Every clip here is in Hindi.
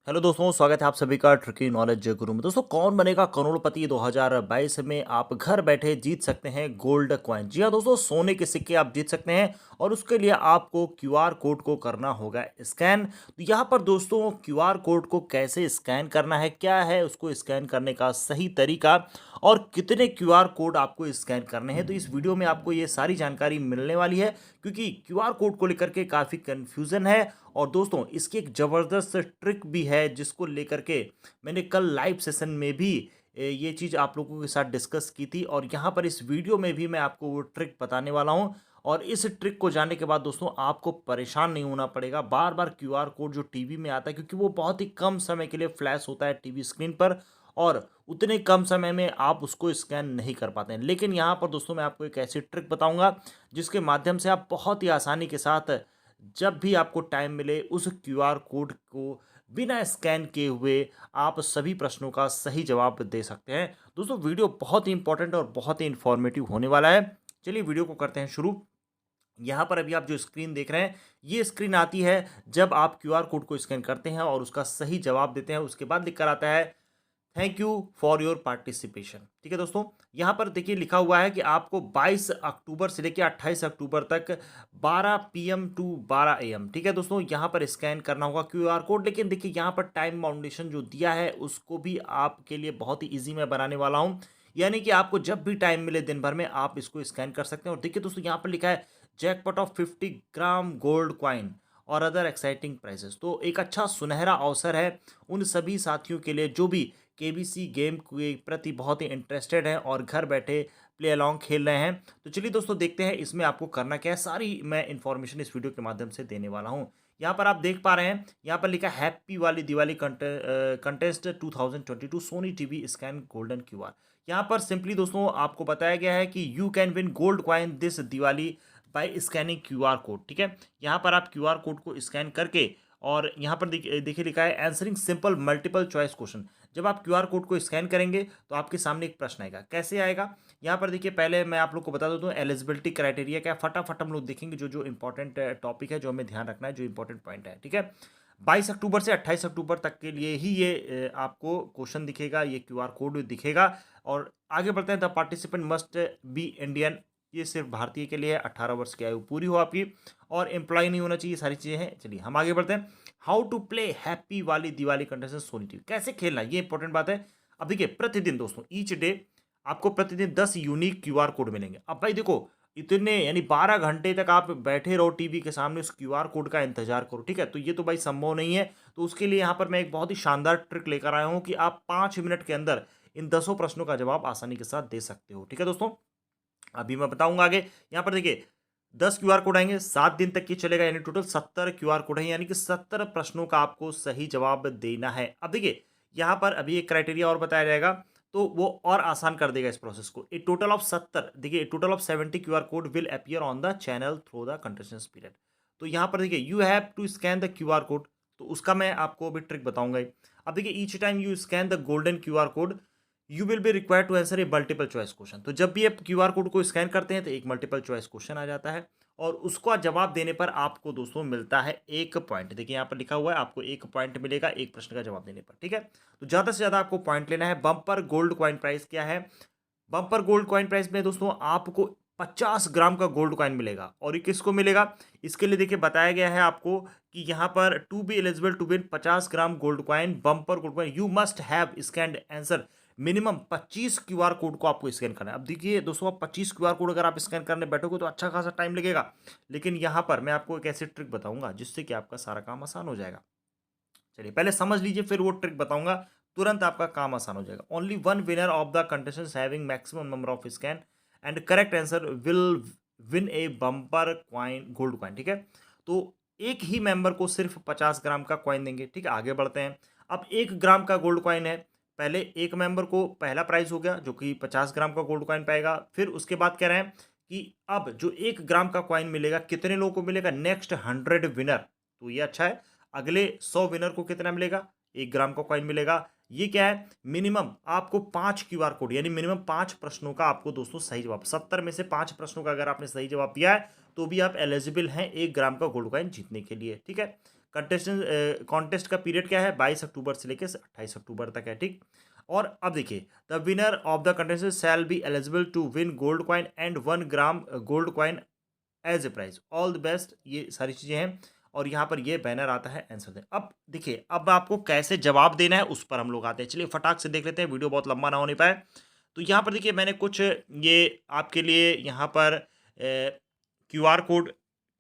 हेलो दोस्तों, स्वागत है आप सभी का ट्रिकी नॉलेज गुरु में। दोस्तों, कौन बनेगा करोड़पति 2022 में आप घर बैठे जीत सकते हैं गोल्ड कॉइन। जी हाँ दोस्तों, सोने के सिक्के आप जीत सकते हैं और उसके लिए आपको क्यूआर कोड को करना होगा स्कैन। तो यहाँ पर दोस्तों क्यूआर कोड को कैसे स्कैन करना है, क्या है उसको स्कैन करने का सही तरीका और कितने क्यूआर कोड आपको स्कैन करने हैं, तो इस वीडियो में आपको ये सारी जानकारी मिलने वाली है। क्योंकि क्यूआर कोड को लेकर के काफ़ी कन्फ्यूज़न है और दोस्तों इसकी एक ज़बरदस्त ट्रिक भी है जिसको लेकर के मैंने कल लाइव सेशन में भी ये चीज़ आप लोगों के साथ डिस्कस की थी और यहाँ पर इस वीडियो में भी मैं आपको वो ट्रिक बताने वाला हूँ। और इस ट्रिक को जानने के बाद दोस्तों आपको परेशान नहीं होना पड़ेगा बार बार क्यूआर कोड जो टीवी में आता है, क्योंकि वो बहुत ही कम समय के लिए फ्लैश होता है टीवी स्क्रीन पर और उतने कम समय में आप उसको स्कैन नहीं कर पाते हैं। लेकिन यहाँ पर दोस्तों मैं आपको एक ऐसी ट्रिक बताऊंगा जिसके माध्यम से आप बहुत ही आसानी के साथ जब भी आपको टाइम मिले उस क्यूआर कोड को बिना स्कैन किए हुए आप सभी प्रश्नों का सही जवाब दे सकते हैं। दोस्तों वीडियो बहुत ही इंपॉर्टेंट और बहुत ही इंफॉर्मेटिव होने वाला है। चलिए वीडियो को करते हैं शुरू। यहाँ पर अभी आप जो स्क्रीन देख रहे हैं ये स्क्रीन आती है जब आप क्यूआर कोड को स्कैन करते हैं और उसका सही जवाब देते हैं। उसके बाद लिख कर आता है thank you for your participation. ठीक है दोस्तों, यहाँ पर देखिए लिखा हुआ है कि आपको 22 अक्टूबर से लेकर 28 अक्टूबर तक 12 पीएम टू 12 एएम, ठीक है दोस्तों, यहाँ पर स्कैन करना होगा क्यूआर कोड। लेकिन देखिए यहाँ पर टाइम बाउंडेशन जो दिया है उसको भी आपके लिए बहुत ही ईजी मैं बनाने वाला हूँ। यानी कि आपको जब भी टाइम मिले दिन भर में आप इसको स्कैन कर सकते हैं। और देखिए दोस्तों यहाँ पर लिखा है jackpot of 50 gram gold coin और अदर एक्साइटिंग प्राइजेस। तो एक अच्छा सुनहरा अवसर है उन सभी साथियों के लिए जो भी केबीसी गेम के प्रति बहुत ही इंटरेस्टेड हैं और घर बैठे प्ले अलॉन्ग खेल रहे हैं। तो चलिए दोस्तों देखते हैं इसमें आपको करना क्या है। सारी मैं इन्फॉर्मेशन इस वीडियो के माध्यम से देने वाला हूँ। यहाँ पर आप देख पा रहे हैं, यहाँ पर लिखा हैप्पी वाली Diwali contest 2022 Sony TV scan golden QR. यहाँ पर सिंपली दोस्तों आपको बताया गया है कि you can win gold coin this Diwali by scanning QR code. ठीक है, यहाँ पर आप क्यूआर कोड को स्कैन करके और यहाँ पर देखिए लिखा है answering simple multiple choice question. जब आप क्यूआर कोड को स्कैन करेंगे तो आपके सामने एक प्रश्न आएगा। कैसे आएगा, यहाँ पर देखिए पहले मैं आप लोग को बता देता हूँ एलिजिबिलिटी क्राइटेरिया क्या है। फटाफट हम लोग देखेंगे जो जो इंपॉर्टेंट टॉपिक है, जो हमें ध्यान रखना है, जो इंपॉर्टेंट पॉइंट है। ठीक है, 22 अक्टूबर से 28 अक्टूबर तक के लिए ही ये आपको क्वेश्चन दिखेगा, ये क्यूआर कोड दिखेगा। और आगे बढ़ते हैं। The participant must be Indian, ये सिर्फ भारतीय के लिए है, 18 वर्ष की आयु पूरी हो आपकी और एम्प्लॉय नहीं होना चाहिए, सारी चीज़ें हैं। चलिए हम आगे बढ़ते हैं। हाउ टू प्ले हैप्पी वाली दिवाली कंटेस्टेंट सोनी टीवी, कैसे खेलना है ये इंपॉर्टेंट बात है। अब देखिए प्रतिदिन दोस्तों ईच डे आपको प्रतिदिन 10 यूनिक क्यूआर कोड मिलेंगे। अब भाई देखो इतने यानी 12 घंटे तक आप बैठे रहो टीवी के सामने उस क्यूआर कोड का इंतजार करो। ठीक है, तो ये तो भाई संभव नहीं है। तो उसके लिए यहाँ पर मैं एक बहुत ही शानदार ट्रिक लेकर आया हूँ कि आप 5 मिनट के अंदर इन 10 प्रश्नों का जवाब आसानी के साथ दे सकते हो। ठीक है दोस्तों, अभी मैं बताऊंगा आगे। यहाँ पर देखिए 10 क्यूआर कोड आएंगे, 7 दिन तक ये चलेगा, यानी टोटल 70 क्यूआर कोड है, यानी कि 70 प्रश्नों का आपको सही जवाब देना है। अब देखिए यहाँ पर अभी एक क्राइटेरिया और बताया जाएगा तो वो और आसान कर देगा इस प्रोसेस को। ए टोटल ऑफ 70, देखिए total of 70 QR code will appear on the channel through the contestants period. तो यहाँ पर देखिए you have to scan the QR code, तो उसका मैं आपको अभी ट्रिक बताऊंगा ही। अब देखिए each time you scan the golden QR code you will be required to answer a multiple choice question. तो जब भी आप क्यूआर कोड को स्कैन करते हैं तो एक मल्टीपल चॉइस क्वेश्चन आ जाता है और उसका जवाब देने पर आपको दोस्तों मिलता है 1 पॉइंट। देखिए यहाँ पर लिखा हुआ है आपको 1 पॉइंट मिलेगा एक प्रश्न का जवाब देने पर। ठीक है, तो ज़्यादा से ज़्यादा आपको पॉइंट लेना है। बम्पर गोल्ड कॉइन प्राइस क्या है, बम्पर गोल्ड कॉइन प्राइस में दोस्तों आपको 50 ग्राम का गोल्ड कॉइन मिलेगा। और ये किसको मिलेगा, इसके लिए देखिए बताया गया है आपको कि यहाँ पर to be eligible to win 50 gram gold coin bumper gold coin you must have scanned answer minimum 25 QR code को आपको स्कैन करना है। अब देखिए दोस्तों आप 25 क्यूआर कोड अगर आप स्कैन करने बैठोगे तो अच्छा खासा टाइम लगेगा। लेकिन यहाँ पर मैं आपको एक ऐसी ट्रिक बताऊंगा जिससे कि आपका सारा काम आसान हो जाएगा। चलिए पहले समझ लीजिए फिर वो ट्रिक बताऊंगा, तुरंत आपका काम आसान हो जाएगा। Only one winner of the contestants having maximum number of scan and correct answer will win A bumper coin gold coin. ठीक है, तो एक ही मेंबर को सिर्फ 50 ग्राम का क्वाइन देंगे। ठीक है, आगे बढ़ते हैं। अब 1 ग्राम का गोल्ड क्वाइन है, पहले एक मेंबर को पहला प्राइज हो गया जो कि 50 ग्राम का गोल्ड क्वाइन पाएगा। फिर उसके बाद कह रहे हैं कि अब जो 1 ग्राम का क्वाइन मिलेगा कितने लोगों को मिलेगा, नेक्स्ट 100 विनर। तो ये अच्छा है, अगले 100 विनर को कितना मिलेगा, 1 ग्राम का कॉइन मिलेगा। ये क्या है, मिनिमम आपको 5 क्यूआर कोड यानी मिनिमम 5 प्रश्नों का आपको दोस्तों सही जवाब, 70 में से 5 प्रश्नों का अगर आपने सही जवाब दिया है तो भी आप एलिजिबल हैं 1 ग्राम का गोल्ड कॉइन जीतने के लिए। ठीक है, कॉन्टेस्ट का पीरियड क्या है, 22 अक्टूबर से लेकर 28 अक्टूबर तक है, ठीक। और अब देखिए, the winner of the contest shall be eligible to win gold coin and 1 gram gold coin as a prize, all the best, ये सारी चीज़ें हैं। और यहाँ पर ये बैनर आता है, आंसर दें। अब देखिए, अब आपको कैसे जवाब देना है उस पर हम लोग आते हैं। चलिए फटाक से देख लेते हैं, वीडियो बहुत लंबा ना होने पाए। तो यहाँ पर देखिए, मैंने कुछ ये आपके लिए यहाँ पर क्यूआर कोड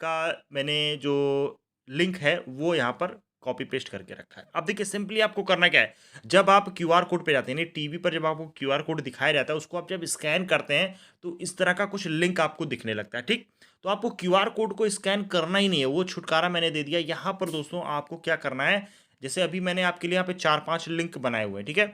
का मैंने जो लिंक है वो यहाँ पर कॉपी पेस्ट करके रखा है। अब देखिए, सिंपली आपको करना क्या है, जब आप क्यूआर कोड पे जाते हैं, टीवी पर जब आपको क्यूआर कोड दिखाया जाता है, उसको आप जब स्कैन करते हैं तो इस तरह का कुछ लिंक आपको दिखने लगता है, ठीक। तो आपको क्यूआर कोड को स्कैन करना ही नहीं है, वो छुटकारा मैंने दे दिया। यहाँ पर दोस्तों आपको क्या करना है, जैसे अभी मैंने आपके लिए यहाँ पे 4-5 लिंक बनाए हुए हैं, ठीक है।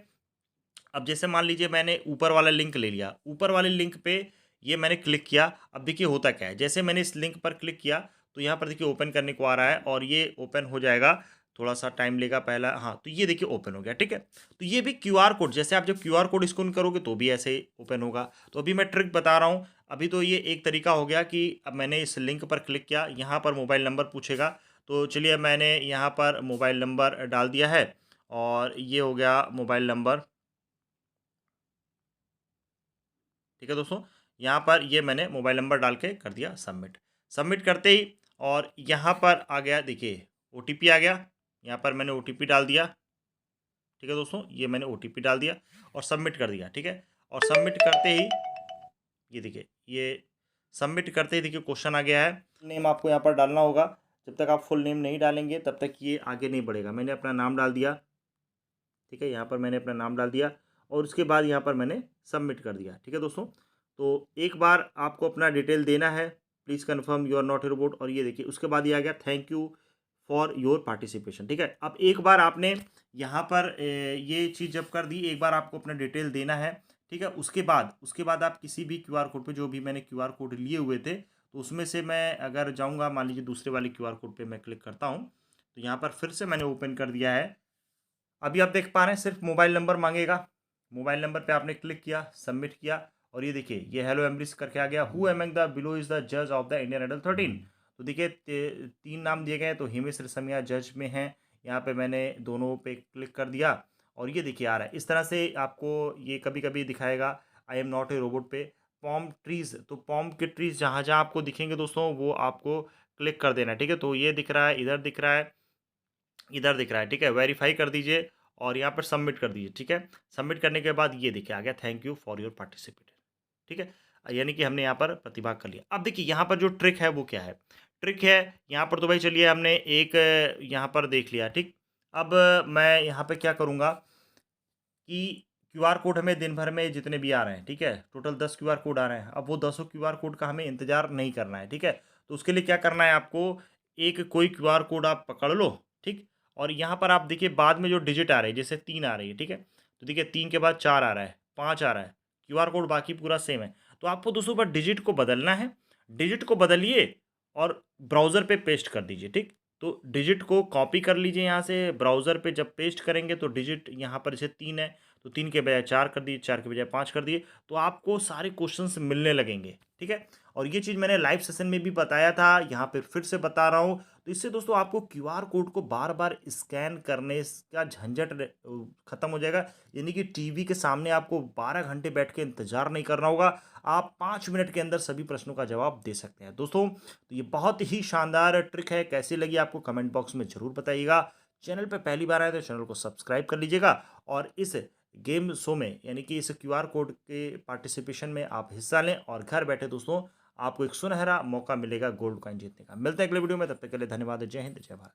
अब जैसे मान लीजिए मैंने ऊपर वाला लिंक ले लिया, ऊपर वाले लिंक पे ये मैंने क्लिक किया। अब देखिए होता क्या है, जैसे मैंने इस लिंक पर क्लिक किया तो यहाँ पर देखिए ओपन करने को आ रहा है और ये ओपन हो जाएगा, थोड़ा सा टाइम लेगा पहला। हाँ, तो ये देखिए ओपन हो गया, ठीक है। तो ये भी क्यूआर कोड, जैसे आप जब क्यूआर कोड स्कैन करोगे तो भी ऐसे ओपन होगा। तो अभी मैं ट्रिक बता रहा हूँ। अभी तो ये एक तरीका हो गया कि अब मैंने इस लिंक पर क्लिक किया, यहाँ पर मोबाइल नंबर पूछेगा, तो चलिए मैंने यहाँ पर मोबाइल नंबर डाल दिया है और ये हो गया मोबाइल नंबर, ठीक है दोस्तों। यहाँ पर ये मैंने मोबाइल नंबर डाल के कर दिया सबमिट। सबमिट करते ही और यहाँ पर आ गया, देखिए ओटीपी आ गया, यहाँ पर मैंने ओटीपी डाल दिया, ठीक है दोस्तों। ये मैंने ओटीपी डाल दिया और सबमिट कर दिया, ठीक है। और सबमिट करते ही ये देखिए, ये सबमिट करते ही देखिए क्वेश्चन आ गया है, नेम आपको यहाँ पर डालना होगा। जब तक आप फुल नेम नहीं डालेंगे तब तक ये आगे नहीं बढ़ेगा। मैंने अपना नाम डाल दिया, ठीक है। यहाँ पर मैंने अपना नाम डाल दिया और उसके बाद यहाँ पर मैंने सबमिट कर दिया, ठीक है दोस्तों। तो एक बार आपको अपना डिटेल देना है, please confirm you are not a robot, और ये देखिए उसके बाद ये आ गया thank you for your participation, ठीक है। अब एक बार आपने यहाँ पर ये चीज़ जब कर दी, एक बार आपको अपना डिटेल देना है, ठीक है। उसके बाद आप किसी भी क्यूआर कोड पे, जो भी मैंने क्यूआर कोड लिए हुए थे, तो उसमें से मैं अगर जाऊँगा, मान लीजिए दूसरे वाले क्यूआर कोड पे मैं क्लिक करता हूँ, तो यहाँ पर फिर से मैंने ओपन कर दिया है। अभी आप देख पा रहे हैं सिर्फ मोबाइल नंबर मांगेगा, मोबाइल नंबर पे आपने क्लिक किया, सबमिट किया, और ये देखिए ये हेलो एम्ब्रिस करके आ गया। Who among the below is the जज ऑफ द इंडियन आइडल 13। तो देखिए 3 नाम दिए गए हैं, तो हिमेश रेशमिया जज में हैं। यहाँ पे मैंने दोनों पे क्लिक कर दिया और ये देखिए आ रहा है। इस तरह से आपको ये कभी कभी दिखाएगा I am not a robot पे। पॉम ट्रीज, तो पॉम के ट्रीज जहाँ जहाँ आपको दिखेंगे दोस्तों वो आपको क्लिक कर देना है, ठीक है। तो ये दिख रहा है, इधर दिख रहा है, इधर दिख रहा है, ठीक है। वेरीफाई कर दीजिए और यहाँ पर सबमिट कर दीजिए, ठीक है। सबमिट करने के बाद ये देखिए आ गया thank you for your participate, ठीक है। यानी कि हमने यहाँ पर प्रतिभाग कर लिया। अब देखिए यहाँ पर जो ट्रिक है वो क्या है, ट्रिक है यहाँ पर, तो भाई चलिए हमने एक यहाँ पर देख लिया, ठीक। अब मैं यहाँ पे क्या करूँगा कि क्यूआर कोड हमें दिन भर में जितने भी आ रहे हैं, ठीक है, टोटल 10 क्यूआर कोड आ रहे हैं। अब वो 10 क्यूआर कोड का हमें इंतजार नहीं करना है, ठीक है। तो उसके लिए क्या करना है आपको, एक कोई क्यूआर कोड आप पकड़ लो, ठीक। और यहाँ पर आप देखिए बाद में जो डिजिट आ रही है, जैसे 3 आ रही है, ठीक है। तो देखिए 3 के बाद 4 आ रहा है, 5 आ रहा है, क्यूआर कोड बाकी पूरा सेम है। तो आपको दोस्तों पर डिजिट को बदलना है, डिजिट को बदलिए और ब्राउज़र पे पेस्ट कर दीजिए, ठीक। तो डिजिट को कॉपी कर लीजिए यहाँ से, ब्राउज़र पे जब पेस्ट करेंगे तो डिजिट यहाँ पर जैसे 3 है, तो 3 के बजाय 4 कर दिए, 4 के बजाय 5 कर दिए, तो आपको सारे क्वेश्चंस मिलने लगेंगे, ठीक है। और ये चीज़ मैंने लाइव सेशन में भी बताया था, यहाँ पे फिर से बता रहा हूँ। तो इससे दोस्तों आपको क्यूआर कोड को बार बार स्कैन करने का झंझट खत्म हो जाएगा। यानी कि टीवी के सामने आपको 12 घंटे बैठ के इंतजार नहीं करना होगा, आप 5 मिनट के अंदर सभी प्रश्नों का जवाब दे सकते हैं दोस्तों। तो ये बहुत ही शानदार ट्रिक है, कैसी लगी आपको कमेंट बॉक्स में ज़रूर बताइएगा। चैनल पे पहली बार आए तो चैनल को सब्सक्राइब कर लीजिएगा और इस गेम शो में, यानी कि इस क्यूआर कोड के पार्टिसिपेशन में आप हिस्सा लें और घर बैठे दोस्तों आपको एक सुनहरा मौका मिलेगा गोल्ड कॉइन जीतने का। मिलते हैं अगले वीडियो में, तब तक के लिए धन्यवाद। जय हिंद, जय भारत।